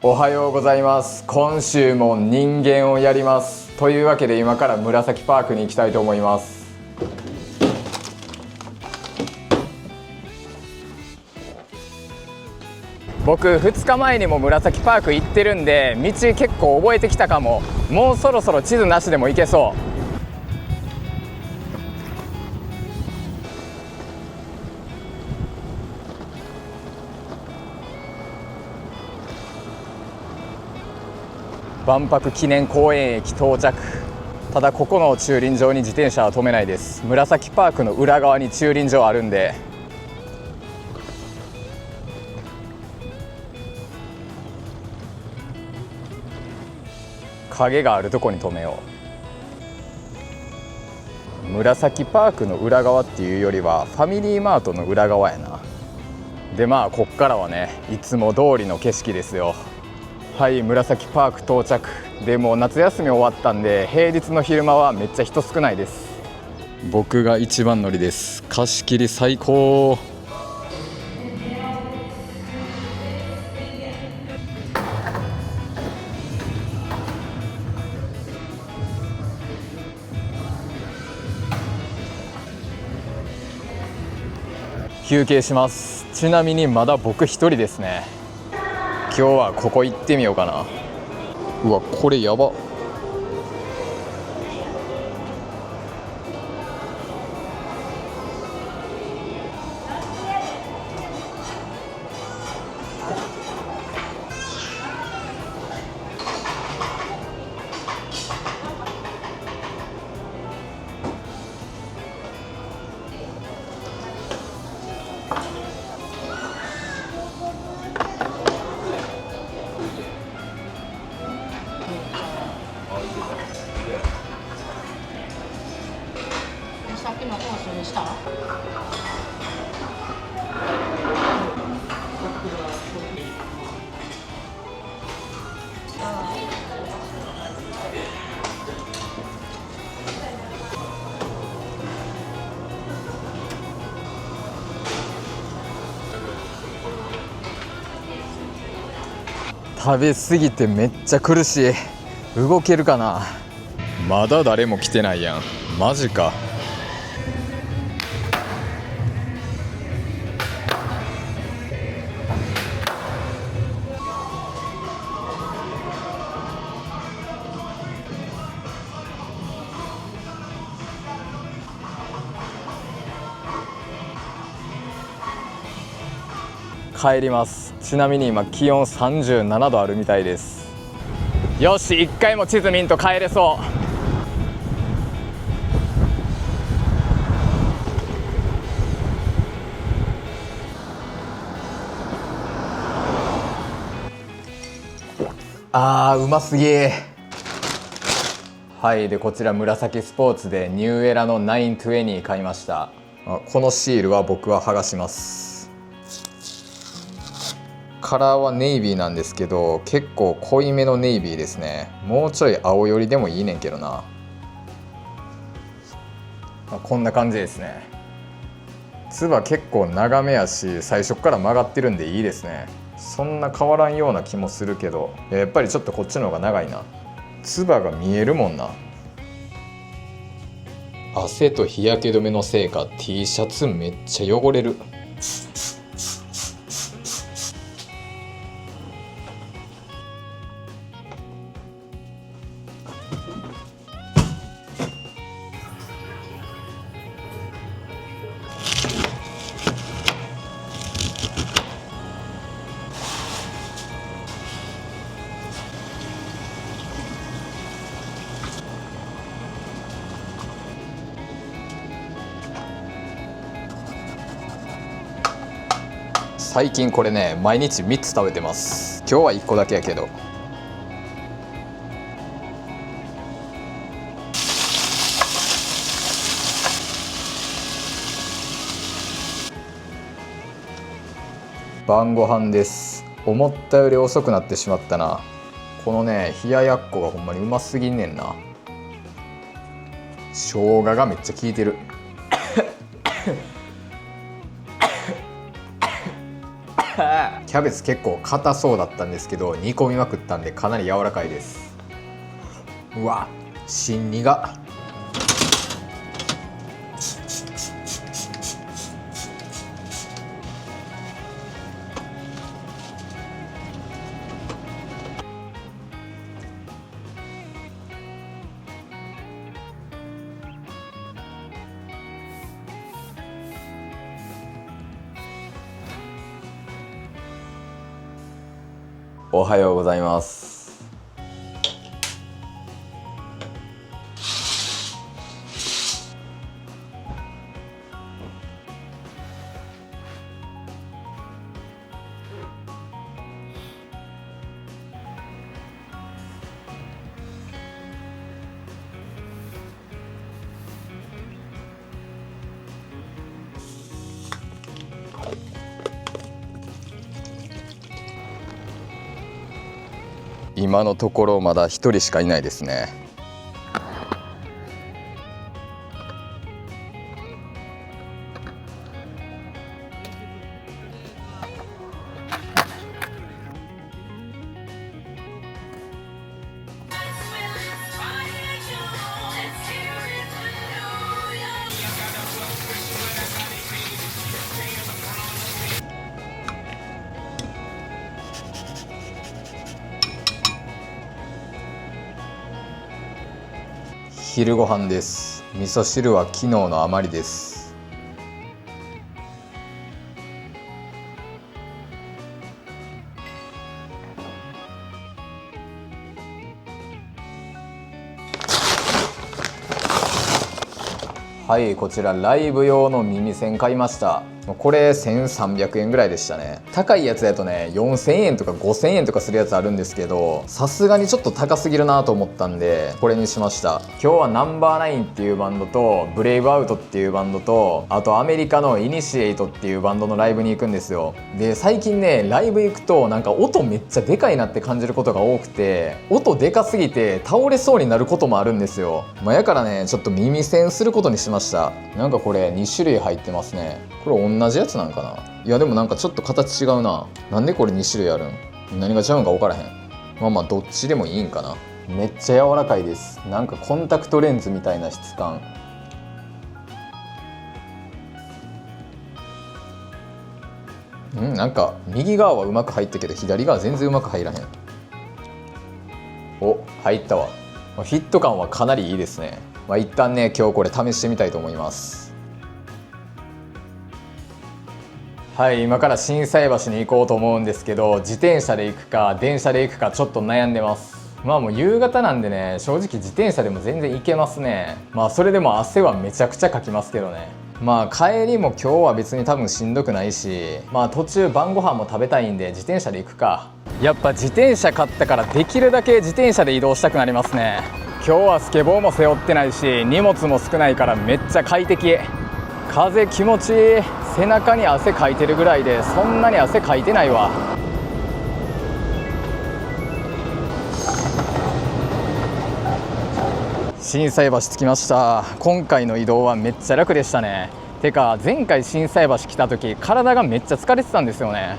おはようございます。今週も人間をやります。というわけで今から紫パークに行きたいと思います。僕2日前にも紫パーク行ってるんで道結構覚えてきたかも。もうそろそろ地図なしでも行けそう。万博記念公園駅到着。ただここの駐輪場に自転車は止めないです。紫パークの裏側に駐輪場あるんで。影があるとこに止めよう。紫パークの裏側っていうよりはファミリーマートの裏側やな。でこっからはね、いつも通りの景色ですよ。はい、紫パーク到着。でも夏休み終わったんで平日の昼間はめっちゃ人少ないです。僕が一番乗りです。貸し切り最高。休憩します。ちなみにまだ僕一人ですね。今日はここ行ってみようかな。うわ、これやば。さっきのコースにした？食べ過ぎてめっちゃ苦しい。動けるかな。まだ誰も来てないやん。マジか。帰ります。ちなみに今気温37度あるみたいです。よし、一回も地図見んと帰れそう。うますぎー。はい、でこちら紫スポーツでニューエラの920買いました。このシールは僕は剥がします。カラーはネイビーなんですけど、結構濃いめのネイビーですね。もうちょい青寄りでもいいねんけどな。こんな感じですね。つば結構長めやし、最初から曲がってるんでいいですね。そんな変わらんような気もするけど、やっぱりちょっとこっちの方が長いな。つばが見えるもんな。汗と日焼け止めのせいか T シャツめっちゃ汚れる。最近これね、毎日3つ食べてます。今日は1個だけやけど。晩ご飯です。思ったより遅くなってしまったな。このね、冷ややっこがほんまにうますぎんねんな。生姜がめっちゃ効いてる。キャベツ結構硬そうだったんですけど、煮込みまくったんでかなり柔らかいです。うわ、新煮がおはようございます。今のところまだ一人しかいないですね。昼ご飯です。味噌汁は昨日の余りです。はい、こちらライブ用の耳栓買いました。これ1300円ぐらいでしたね。高いやつだとね4000円とか5000円とかするやつあるんですけど、さすがにちょっと高すぎるなと思ったんでこれにしました。今日はナンバーナインっていうバンドとブレイブアウトっていうバンドと、あとアメリカのイニシエイトっていうバンドのライブに行くんですよ。で最近ねライブ行くとなんか音めっちゃでかいなって感じることが多くて、音でかすぎて倒れそうになることもあるんですよ。やからねちょっと耳栓することにしました。なんかこれ2種類入ってますね。これ同じやつなんかな。いやでもなんかちょっと形違うな。なんでこれ2種類あるん、何が違うんか分からへん。まあどっちでもいいんかな。めっちゃ柔らかいです。なんかコンタクトレンズみたいな質感。なんか右側はうまく入ったけど左側全然うまく入らへん。お、入ったわ。フィット感はかなりいいですね。一旦ね今日これ試してみたいと思います。はい、今から心斎橋に行こうと思うんですけど、自転車で行くか電車で行くかちょっと悩んでます。もう夕方なんでね、正直自転車でも全然行けますね。それでも汗はめちゃくちゃかきますけどね。帰りも今日は別に多分しんどくないし、途中晩ご飯も食べたいんで自転車で行くか。やっぱ自転車買ったからできるだけ自転車で移動したくなりますね。今日はスケボーも背負ってないし荷物も少ないからめっちゃ快適。風気持ちいい。背中に汗かいてるぐらいでそんなに汗かいてないわ。心斎橋着きました。今回の移動はめっちゃ楽でしたね。てか前回心斎橋来た時体がめっちゃ疲れてたんですよね。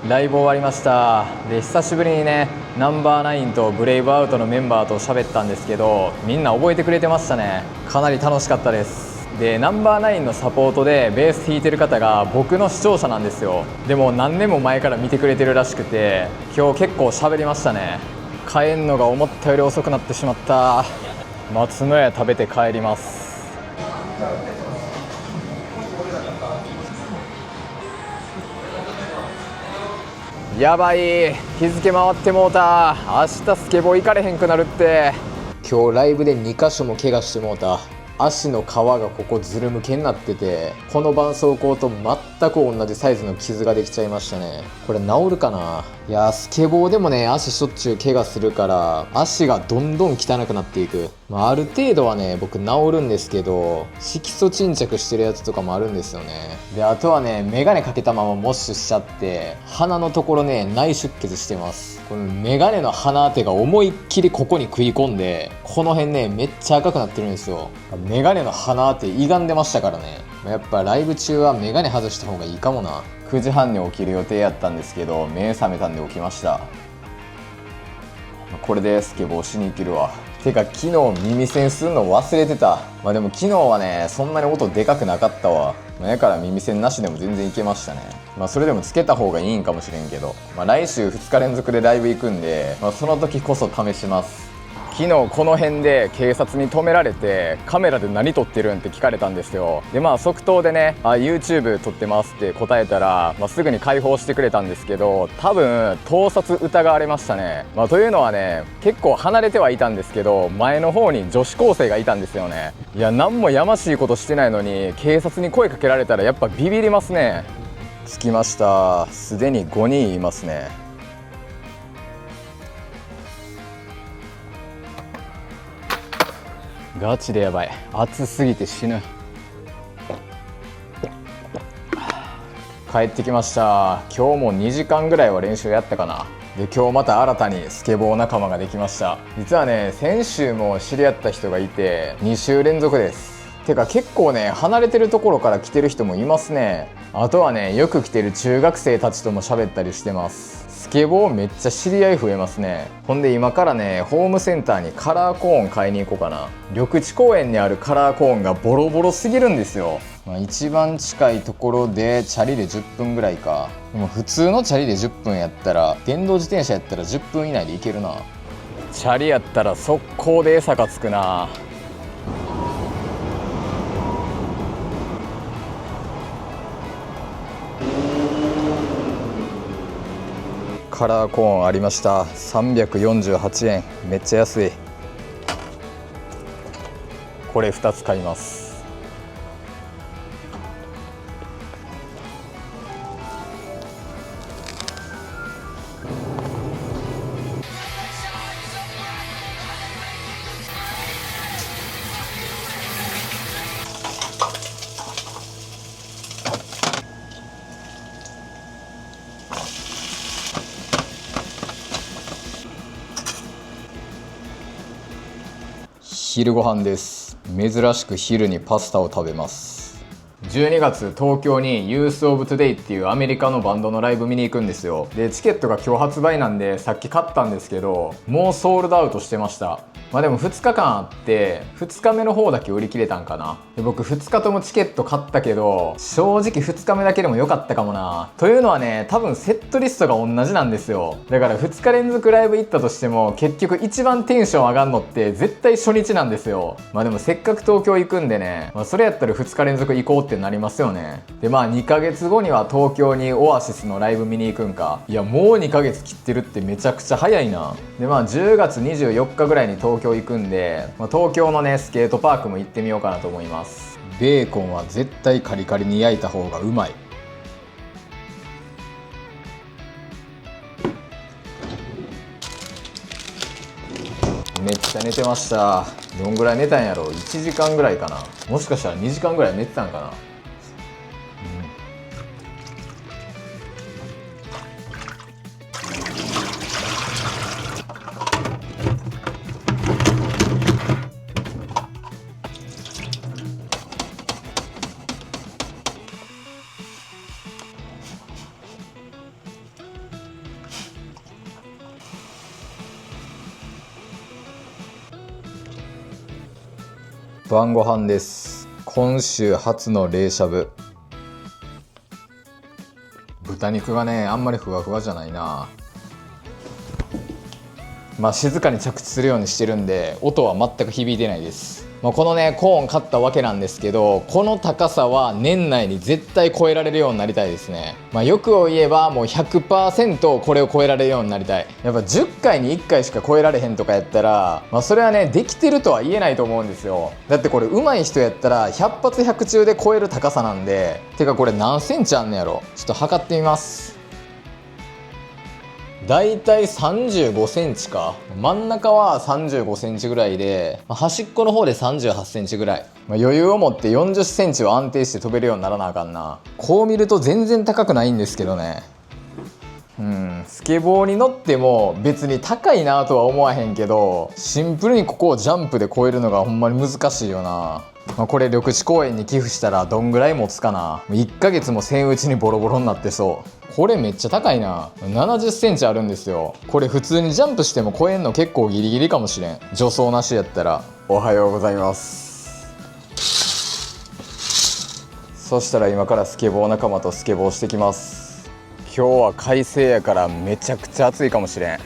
ライブ終わりました。で久しぶりにねナンバーナインとブレイブアウトのメンバーと喋ったんですけど、みんな覚えてくれてましたね。かなり楽しかったです。でナンバーナインのサポートでベース弾いてる方が僕の視聴者なんですよ。でも何年も前から見てくれてるらしくて、今日結構喋りましたね。帰んのが思ったより遅くなってしまった。松の家食べて帰ります。やばい、日付回ってもうた。明日スケボー行かれへんくなるって。今日ライブで2箇所も怪我してもうた。足の皮がここズルむけになってて、この絆創膏と全く同じサイズの傷ができちゃいましたね。これ治るかな。いやスケボーでもね足しょっちゅう怪我するから足がどんどん汚くなっていく。ある程度はね僕治るんですけど、色素沈着してるやつとかもあるんですよね。であとはねメガネかけたままモッシュしちゃって鼻のところね内出血してます。このメガネの鼻当てが思いっきりここに食い込んで、この辺ねめっちゃ赤くなってるんですよ。メガネの鼻当て歪んでましたからね。やっぱライブ中はメガネ外した方がいいかもな。9時半に起きる予定やったんですけど目覚めたんで起きました。これでスケボーしに行けるわ。てか昨日耳栓すんの忘れてた。でも昨日はねそんなに音でかくなかったわ。だから耳栓なしでも全然いけましたね。それでもつけた方がいいんかもしれんけど、来週2日連続でライブ行くんで、その時こそ試します。昨日この辺で警察に止められて、カメラで何撮ってるんって聞かれたんですよ。で即答でねYouTube 撮ってますって答えたら、すぐに解放してくれたんですけど、多分盗撮疑われましたね。というのはね結構離れてはいたんですけど、前の方に女子高生がいたんですよね。いや何もやましいことしてないのに警察に声かけられたらやっぱビビりますね。着きました。すでに5人いますね。ガチでやばい、暑すぎて死ぬ。帰ってきました。今日も2時間ぐらいは練習やったかな。で今日また新たにスケボー仲間ができました。実はね先週も知り合った人がいて2週連続です。てか結構ね離れてるところから来てる人もいますね。あとはねよく来てる中学生たちとも喋ったりしてます。スケボーめっちゃ知り合い増えますね。ほんで今からねホームセンターにカラーコーン買いに行こうかな。緑地公園にあるカラーコーンがボロボロすぎるんですよ。一番近いところでチャリで10分ぐらいか。でも普通のチャリで10分やったら、電動自転車やったら10分以内で行けるな。チャリやったら速攻で坂つくな。カラーコーンありました。348円、めっちゃ安い。これ2つ買います。昼ご飯です。珍しく昼にパスタを食べます。12月東京にユースオブトゥデイっていうアメリカのバンドのライブ見に行くんですよ。でチケットが今日発売なんでさっき買ったんですけど、もうソールドアウトしてました。でも2日間あって2日目の方だけ売り切れたんかな。で僕2日ともチケット買ったけど正直2日目だけでも良かったかもな。というのはね多分セットリストが同じなんですよ。だから2日連続ライブ行ったとしても結局一番テンション上がるのって絶対初日なんですよ。でもせっかく東京行くんでね、それやったら2日連続行こうってなりますよね。で2ヶ月後には東京にオアシスのライブ見に行くんか。いやもう2ヶ月切ってるってめちゃくちゃ早いな。で10月24日ぐらいに東京行くんで、東京のねスケートパークも行ってみようかなと思います。ベーコンは絶対カリカリに焼いた方がうまい。めっちゃ寝てました。どんぐらい寝たんやろ。1時間ぐらいかな。もしかしたら2時間ぐらい寝てたんかな。晩ご飯です。今週初の冷しゃぶ。豚肉がねあんまりふわふわじゃないな。静かに着地するようにしてるんで音は全く響いてないです。このねコーン買ったわけなんですけど、この高さは年内に絶対超えられるようになりたいですね。欲を言えばもう 100% これを超えられるようになりたい。やっぱ10回に1回しか超えられへんとかやったら、それはねできてるとは言えないと思うんですよ。だってこれ上手い人やったら100発100中で超える高さなんで。てかこれ何センチあんねやろ、ちょっと測ってみます。だいたい35センチか。真ん中は35センチぐらいで、端っこの方で38センチぐらい。余裕を持って40センチを安定して飛べるようにならなあかんな。こう見ると全然高くないんですけどね。スケボーに乗っても別に高いなとは思わへんけど、シンプルにここをジャンプで越えるのがほんまに難しいよな。これ緑地公園に寄付したらどんぐらい持つかな。1ヶ月もせんうちにボロボロになってそう。これめっちゃ高いな。70センチあるんですよ。これ普通にジャンプしても越えんの結構ギリギリかもしれん。助走なしやったら。おはようございます。そしたら今からスケボー仲間とスケボーしてきます。今日は快晴やからめちゃくちゃ暑いかもしれん。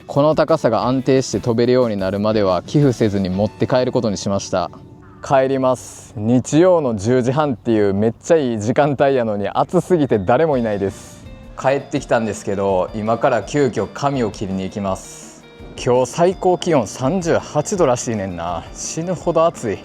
この高さが安定して飛べるようになるまでは寄付せずに持って帰ることにしました。帰ります。日曜の10時半っていうめっちゃいい時間帯やのに暑すぎて誰もいないです。帰ってきたんですけど、今から急遽髪を切りに行きます。今日最高気温38度らしいねんな。死ぬほど暑い。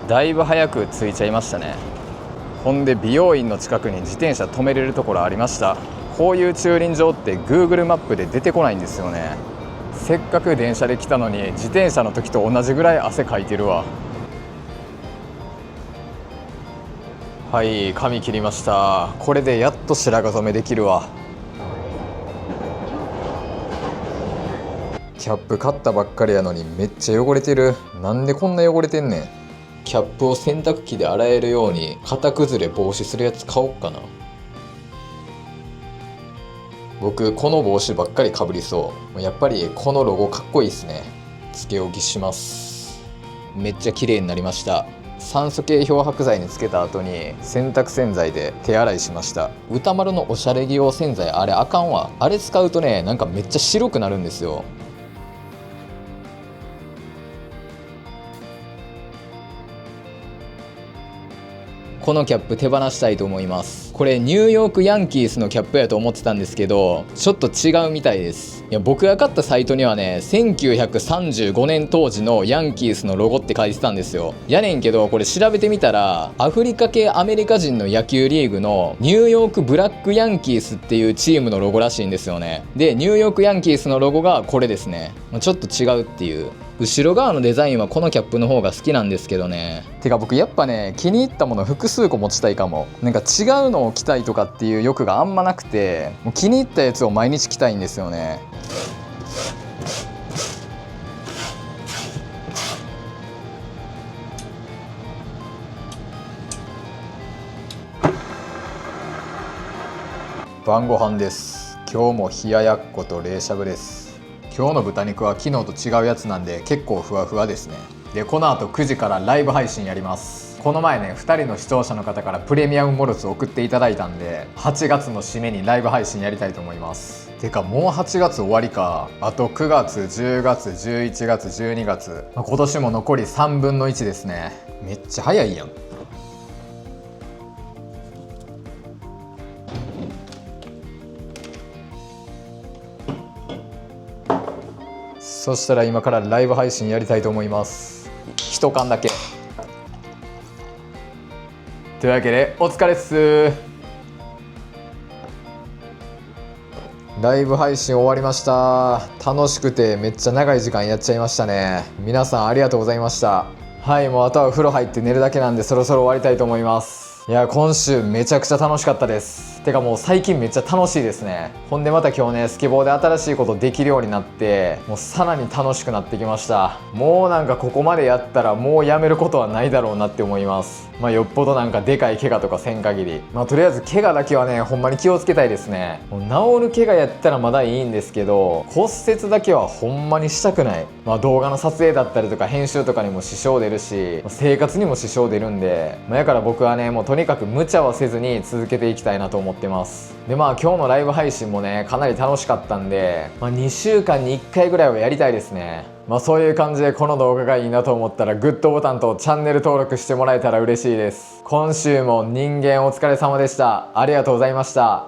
だいぶ早く着いちゃいましたね。ほんで美容院の近くに自転車止めれるところありました。こういう駐輪場って Google マップで出てこないんですよね。せっかく電車で来たのに自転車の時と同じぐらい汗かいてるわ。はい、髪切りました。これでやっと白髪染めできるわ。キャップ買ったばっかりやのにめっちゃ汚れてる。なんでこんな汚れてんねん。キャップを洗濯機で洗えるように型崩れ防止するやつ買おっかな。僕この帽子ばっかりかぶりそう。やっぱりこのロゴかっこいいですね。つけ置きします。めっちゃ綺麗になりました。酸素系漂白剤につけた後に洗濯洗剤で手洗いしました。歌丸のおしゃれ着用洗剤あれあかんわ。あれ使うとね、なんかめっちゃ白くなるんですよ。このキャップ手放したいと思います。これニューヨークヤンキースのキャップやと思ってたんですけど、ちょっと違うみたいです。いや、僕が買ったサイトにはね、1935年当時のヤンキースのロゴって書いてたんですよ。やねんけどこれ調べてみたら、アフリカ系アメリカ人の野球リーグのニューヨークブラックヤンキースっていうチームのロゴらしいんですよね。でニューヨークヤンキースのロゴがこれですね。ちょっと違うっていう。後ろ側のデザインはこのキャップの方が好きなんですけどね。てか僕やっぱね、気に入ったもの複数個持ちたいかも。なんか違うのを着たいとかっていう欲があんまなくて、もう気に入ったやつを毎日着たいんですよね。晩ご飯です。今日も冷ややっこと冷しゃぶです。今日の豚肉は昨日と違うやつなんで結構ふわふわですね。でこの後9時からライブ配信やります。この前ね、2人の視聴者の方からプレミアムモルツを送っていただいたんで、8月の締めにライブ配信やりたいと思います。てかもう8月終わりか。あと9月10月11月12月、今年も残り3分の1ですね。めっちゃ早いやん。そしたら今からライブ配信やりたいと思います。一缶だけ。というわけでお疲れっす。ライブ配信終わりました。楽しくてめっちゃ長い時間やっちゃいましたね。皆さんありがとうございました。はい、もうあとは風呂入って寝るだけなんでそろそろ終わりたいと思います。いや、今週めちゃくちゃ楽しかったです。てかもう最近めっちゃ楽しいですね。ほんでまた今日ね、スケボーで新しいことできるようになって、もうさらに楽しくなってきました。もうなんかここまでやったらもうやめることはないだろうなって思います。よっぽどなんかでかい怪我とかせん限り、とりあえず怪我だけはね、ほんまに気をつけたいですね。もう治る怪我やったらまだいいんですけど、骨折だけはほんまにしたくない。動画の撮影だったりとか編集とかにも支障出るし、生活にも支障出るんで、だから僕はね、もうとにかく無茶はせずに続けていきたいなと思ってます。で今日のライブ配信もね、かなり楽しかったんで、2週間に1回ぐらいはやりたいですね。そういう感じでこの動画がいいなと思ったらグッドボタンとチャンネル登録してもらえたら嬉しいです。今週も人間お疲れ様でした。ありがとうございました。